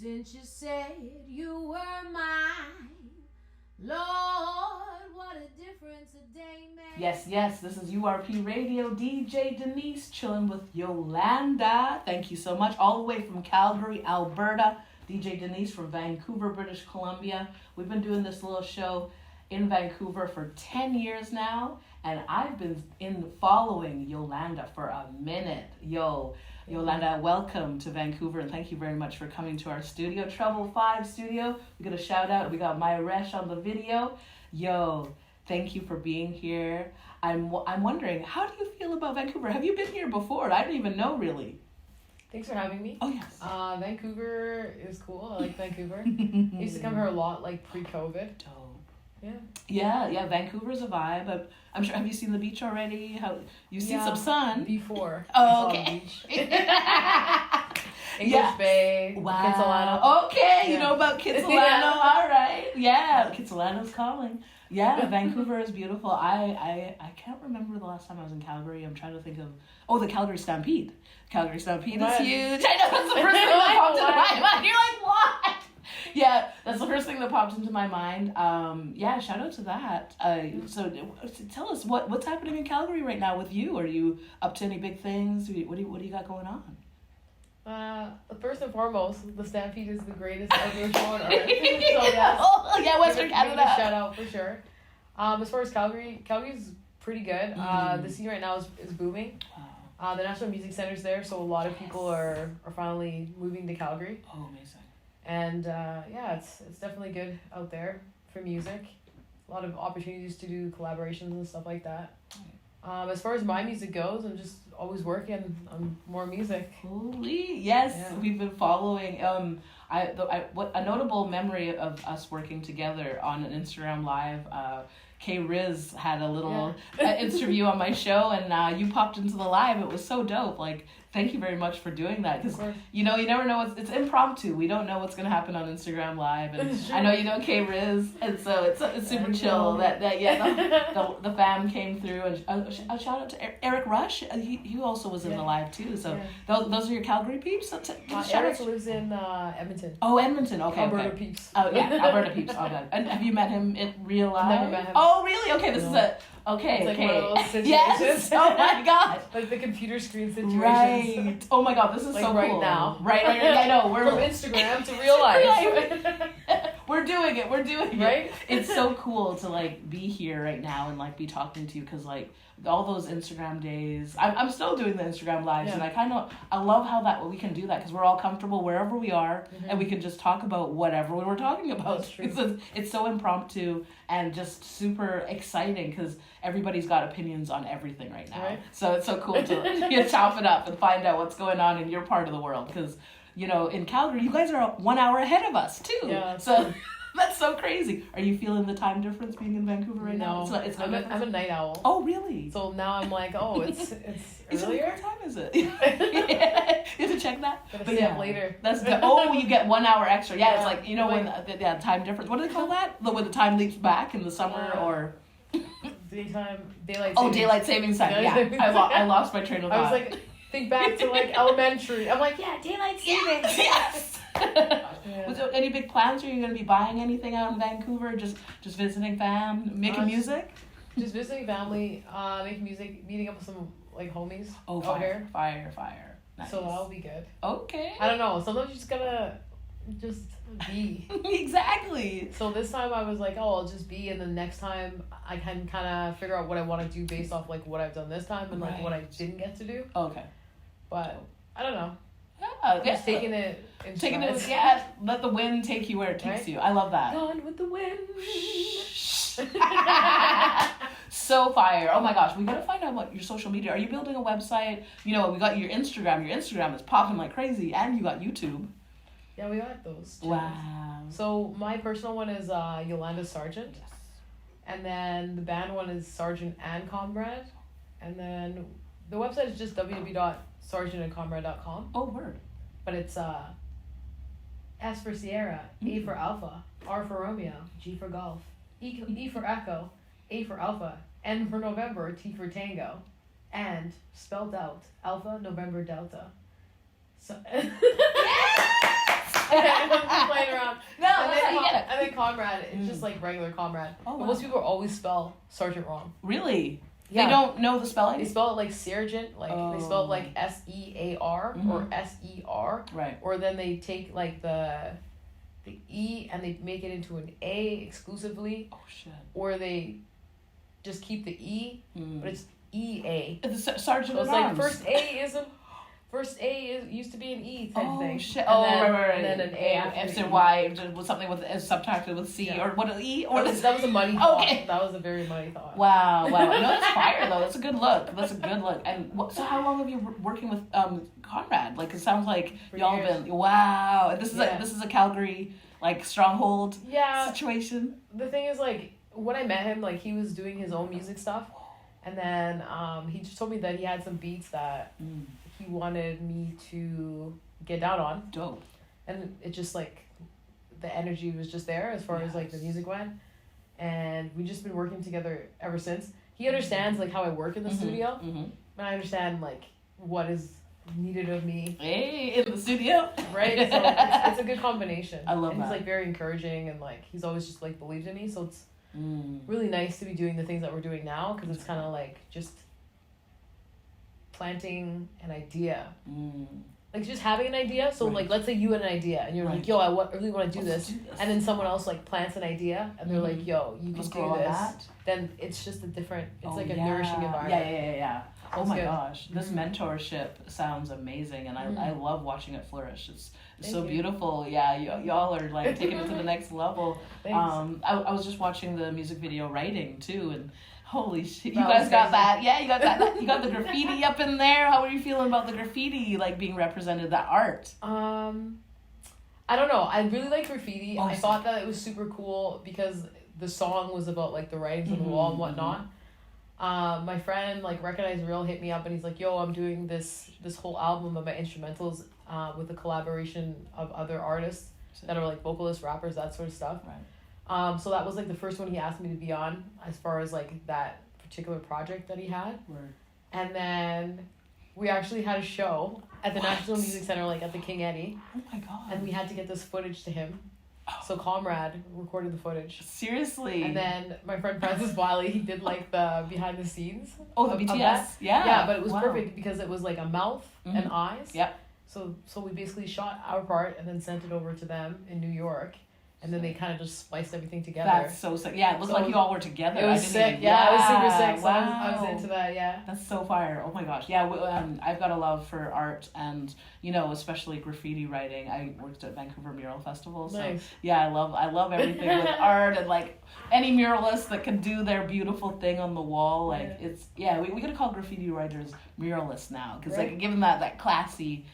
Since you said you were mine, Lord, what a difference a day made. Yes, this is URP Radio. DJ Denise chilling with Yolanda. Thank you so much. All the way from Calgary, Alberta. DJ Denise from Vancouver, British Columbia. We've been doing this little show in Vancouver for 10 years now, and I've been following Yolanda for a minute. Yolanda, welcome to Vancouver, and thank you very much for coming to our studio, Treble 5 studio. We got a shout out. We got Maya Resh on the video. Thank you for being here. I'm wondering, how do you feel about Vancouver? Have you been here before? I don't even know, really. Thanks for having me. Oh, yes. Vancouver is cool. I like Vancouver. I used to come here a lot, like pre-COVID. Yeah, Vancouver's a vibe. I'm sure. Have you seen the beach already? You've seen some sun before. Oh, okay. English Bay. Wow. Kitsilano. Okay, you know about Kitsilano. All right. Yeah, Kitsilano's calling. Yeah, Vancouver is beautiful. I can't remember the last time I was in Calgary. I'm trying to think of the Calgary Stampede. Calgary Stampede is huge. I know that's the first thing that popped into my mind. You're like, what? Yeah, that's the first thing that popped into my mind. Shout out to that. So tell us what's happening in Calgary right now with you. Are you up to any big things? What do you got going on? First and foremost, the Stampede is the greatest outdoor show on earth. So yes, Western Canada. Shout out for sure. As far as Calgary's pretty good. The scene right now is booming. Wow. The National Music Center's there, so a lot of people are finally moving to Calgary. Oh, amazing. And it's definitely good out there for music. A lot of opportunities to do collaborations and stuff like that. As far as my music goes, I'm just always working on more music. Holy yes, We've been following. What a notable memory of us working together on an Instagram live. K Riz had a little interview on my show, and you popped into the live. It was so dope. Like, thank you very much for doing that, because you never know. It's impromptu. We don't know what's gonna happen on Instagram live, and I know you know K Riz, and so it's super chill. The fam came through, and a shout out to Eric Rush. He also was in the live too. So those are your Calgary peeps. So Eric lives in Edmonton. Oh, Edmonton. Okay. Alberta peeps. Oh yeah, Alberta peeps. Oh god. And have you met him in real life? Never met him. Oh really? Okay, this is a okay. It's like okay. one of those situations. Yes. Oh my god. Like the computer screen situations. Right. Oh my god, this is like so right cool. now. Right. I know. We're from Instagram to real life. We're doing it. Right? It's so cool to like be here right now and like be talking to you, because like all those Instagram days, I'm still doing the Instagram lives, and I love how we can do that, because we're all comfortable wherever we are, and we can just talk about whatever we were talking about. It's so impromptu and just super exciting, because everybody's got opinions on everything right now. Right. So it's so cool to chop it up and find out what's going on in your part of the world, because in Calgary, you guys are 1 hour ahead of us too. Yeah. So that's so crazy. Are you feeling the time difference being in Vancouver right now? I'm a night owl. Oh, really? So now I'm like, it's earlier. What time is it? You have to check that. Gotta stay up later. That's good. Oh, you get 1 hour extra. Yeah, it's like when the time difference. What do they call that? When the time leaps back in the summer or daylight savings. Oh, daylight savings time. Yeah, I lost my train of thought. I was like, think back to like elementary. I'm like, daylight savings. Yes. Any big plans? Are you going to be buying anything out in Vancouver? Just visiting fam, making music? Just visiting family, making music, meeting up with some like homies. Oh, fire. Nice. So that'll be good. Okay. I don't know. Sometimes you just gotta be. Exactly. So this time I was like, I'll just be, and the next time I can kind of figure out what I want to do based off like what I've done this time and like what I didn't get to do. Okay. But I don't know. Just taking it. Let the wind take you where it takes you. I love that. Gone with the wind. So fire. Oh my gosh, we gotta find out what your social media. Are you building a website? We got your Instagram. Your Instagram is popping like crazy, and you got YouTube. Yeah, we got those too. Wow. So my personal one is Yolanda Sargeant. Yes. And then the band one is Sargeant and Comrade. And then the website is just www.sargeantandcomrade.com. Oh, word. But it's S for Sierra, A for Alpha, R for Romeo, G for Golf, E for Echo, A for Alpha, N for November, T for Tango, and spelled out Alpha November Delta. So Yes! It wasn't me playing around. No, And that's how you get it. then comrade, it's just like regular comrade. Oh, But wow. most people always spell sergeant wrong. Really? Yeah. They don't know the spelling? They spell it like sergeant, like they spell it like SEAR or SER. Right. Or then they take like the E and they make it into an A exclusively. Oh, shit. Or they just keep the E, but it's EA. It's a sergeant So it's at like arms. first A used to be an E type thing. Shit. And Right. And then an A after If the it's E. Y, was something with is subtracted with C, Yeah. or what E? Or That was a money thought. Okay. That was a very money thought. Wow. No, that's fire though. That's a good look. That's a good look. And so, how long have you been working with Conrad? Like, it sounds like For y'all years. been. Wow. And this is Yeah. this is a Calgary like stronghold Yeah. situation. The thing is, like, when I met him, like, he was doing his own music stuff. And then he just told me that he had some beats that he wanted me to get down on. Dope. And it just, like, the energy was just there as far as, like, the music went. And we've just been working together ever since. He understands, like, how I work in the studio. And I understand, like, what is needed of me. Hey, in the studio. Right? So it's a good combination. I love and that. he's, like, very encouraging and, like, he's always just, like, believed in me. So it's really nice to be doing the things that we're doing now because it's kind of like just planting an idea. Like just having an idea. So like let's say you had an idea and you're like, yo, I really want to do this. And then someone else like plants an idea and they're like, yo, you can do this. Then it's just a different, it's like a nourishing environment. Yeah. Oh my good. gosh, this mentorship sounds amazing, and I love watching it flourish. It's Thank so you. beautiful. Yeah, y'all are like taking it to the next level. Thanks. I was just watching the music video Writing too, and holy shit, you That guys was got crazy. that. Yeah, you got that. You got the graffiti up in there. How are you feeling about the graffiti like being represented? That art. I don't know. I really like graffiti. I Awesome. thought that it was super cool because the song was about like the writings on the wall and whatnot. My friend like Recognized Real hit me up and he's like, yo, I'm doing this whole album of my instrumentals with a collaboration of other artists that are like vocalists, rappers, that sort of stuff. Right. So that was like the first one he asked me to be on as far as like that particular project that he had. Word. And then we actually had a show at the National Music Center, like at the King Eddie. Oh my god. And we had to get this footage to him. So Comrade recorded the footage. Seriously. And then my friend Francis Wiley, he did like the behind the scenes. Oh, the of BTS. that. Yeah. Yeah, but it was Wow. perfect because it was like a mouth and eyes. Yep. So we basically shot our part and then sent it over to them in New York. And then they kind of just spliced everything together. That's so sick. Yeah, it looked like you all were together. It was I didn't sick. even- Yeah, it was super sick. So Wow. I was into that, yeah. That's so fire. Oh my gosh. Yeah, I've got a love for art and, you know, especially graffiti writing. I worked at Vancouver Mural Festival. So Nice. yeah, I love everything with art and like any muralist that can do their beautiful thing on the wall. Like it's, we gotta call graffiti writers muralists now. Because like give them that classy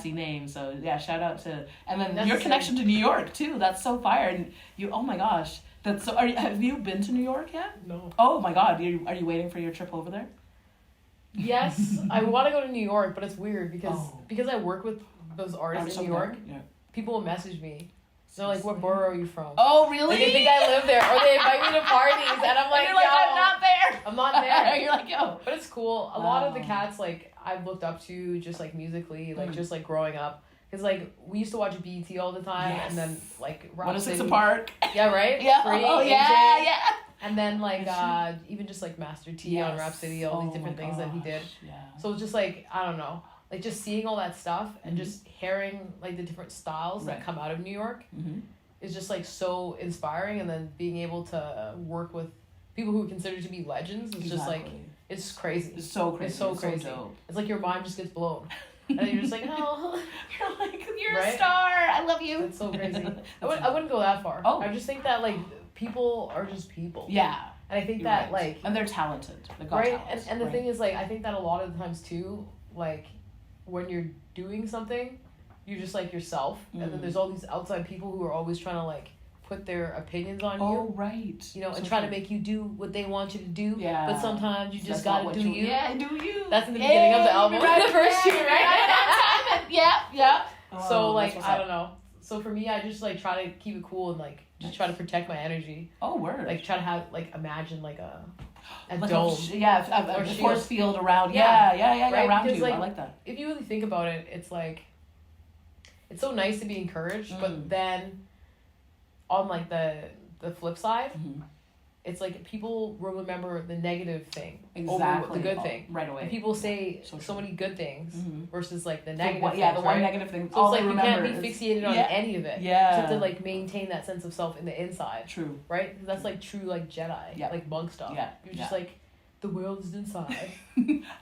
name. So yeah, shout out to, and then your connection to New York too. That's so fire. And you, oh my gosh. That's so, have you been to New York yet? No. Oh my god, are you waiting for your trip over there? Yes, I want to go to New York, but it's weird because Oh. I work with those artists in New York. Yeah. People will message me. They're like, "What borough are you from?" Oh really? Like, they think I live there, or they invite me to parties, and I'm like, You're like, "Yo, I'm not there. I'm not there." You're like, yo. But it's cool. A lot of the Wow. cats like I've looked up to just like musically, like just like growing up. Because like we used to watch BET all the time, Yes. and then like Rock 106 City. Park. Yeah, right. Yeah. Free, Oh AJ. yeah. And then like even just like Master T on Rap City, all these different things that he did. Yeah. So it's just like I don't know, like just seeing all that stuff and just hearing like the different styles that come out of New York is just like so inspiring. And then being able to work with people who are considered to be legends is just like it's crazy. It's so crazy. It's so crazy. dope. It's like your mind just gets blown, and then you're just like, oh, You're like, you're Right? a star. I love you. it's so crazy. I wouldn't go that far. Oh. I just think that like people are just people. Yeah. And I think You're that right. like and they're talented. They've got right talents, and the right. thing is like I think that a lot of the times too, like when you're doing something you're just like yourself and then there's all these outside people who are always trying to like put their opinions on you, right. you know, and So try to true. make you do what they want you to do. Yeah. But sometimes you just That's not gotta what do you. Yeah, do you. That's in the beginning of the album. Right, The first tune, right? Yeah. So Oh, like that's what's I up. don't know. So for me I just like try to keep it cool and like just try to protect my energy. Oh, word. Like try to have like imagine like a like dome. a Or force shield. field around. Yeah. Yeah, Right? around Because, you. like, I like that. If you really think about it, it's like it's so nice to be encouraged, Mm. but then on like the flip side, Mhm. it's like people will remember the negative thing Exactly. over the good thing. Right away. And people say So so true. many good things Mhm. versus like the The negative one- things, yeah, the one right? negative thing. So all it's they like you can't be remember is- fixated on yeah. any of it. Yeah. You just have to like maintain that sense of self in the inside, True. right? That's like true like Jedi, Yeah. like monk stuff. Yeah. You're just like, the world is inside.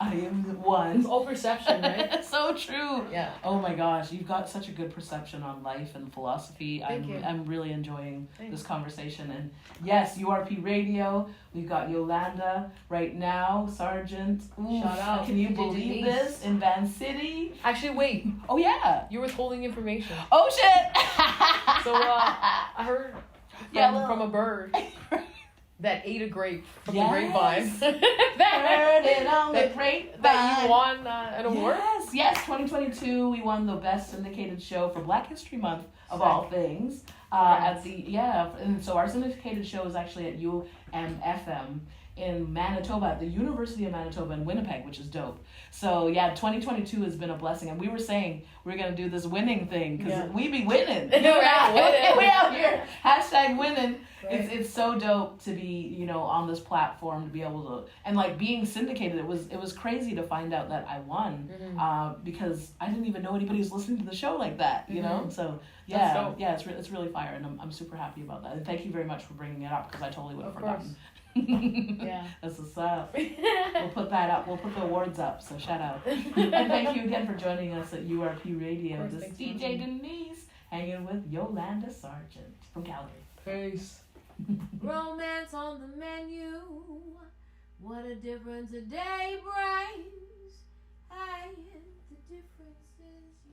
I am the one. It's all perception, right? So true. Yeah. Oh my gosh, you've got such a good perception on life and philosophy. Thank you. I'm really enjoying Thanks. this conversation. And yes, URP Radio. We've got Yolanda right now, Sargeant. Ooh, Shout out. Can you DJ believe Denise. this? In Van City. Actually, wait. Oh yeah. You're withholding information. Oh shit. So I heard from a bird that ate a grape from the grapevine. Heard it on the grapevine. That you won an award? Yes, 2022 we won the best syndicated show for Black History Month of all things. At and so our syndicated show is actually at UMFM in Manitoba, at the University of Manitoba in Winnipeg, which is dope. So yeah, 2022 has been a blessing, and we were saying we're gonna do this winning thing because we be winning. We're out winning. We out here #winning. Right. It's so dope to be on this platform, to be able to, and like being syndicated. It was crazy to find out that I won because I didn't even know anybody was listening to the show like that. You know, so That's dope. it's really fire, and I'm super happy about that. And thank you very much for bringing it up because I totally would have Of forgotten. Yeah. That's what's up. We'll put that up. We'll put the awards up. So shout out. And thank you again for joining us at URP Radio. Of course, This is thanks for DJ having me. Denise hanging with Yolanda Sargeant from Calgary. Peace. Romance on the menu. What a difference a day brings. Hey, the difference is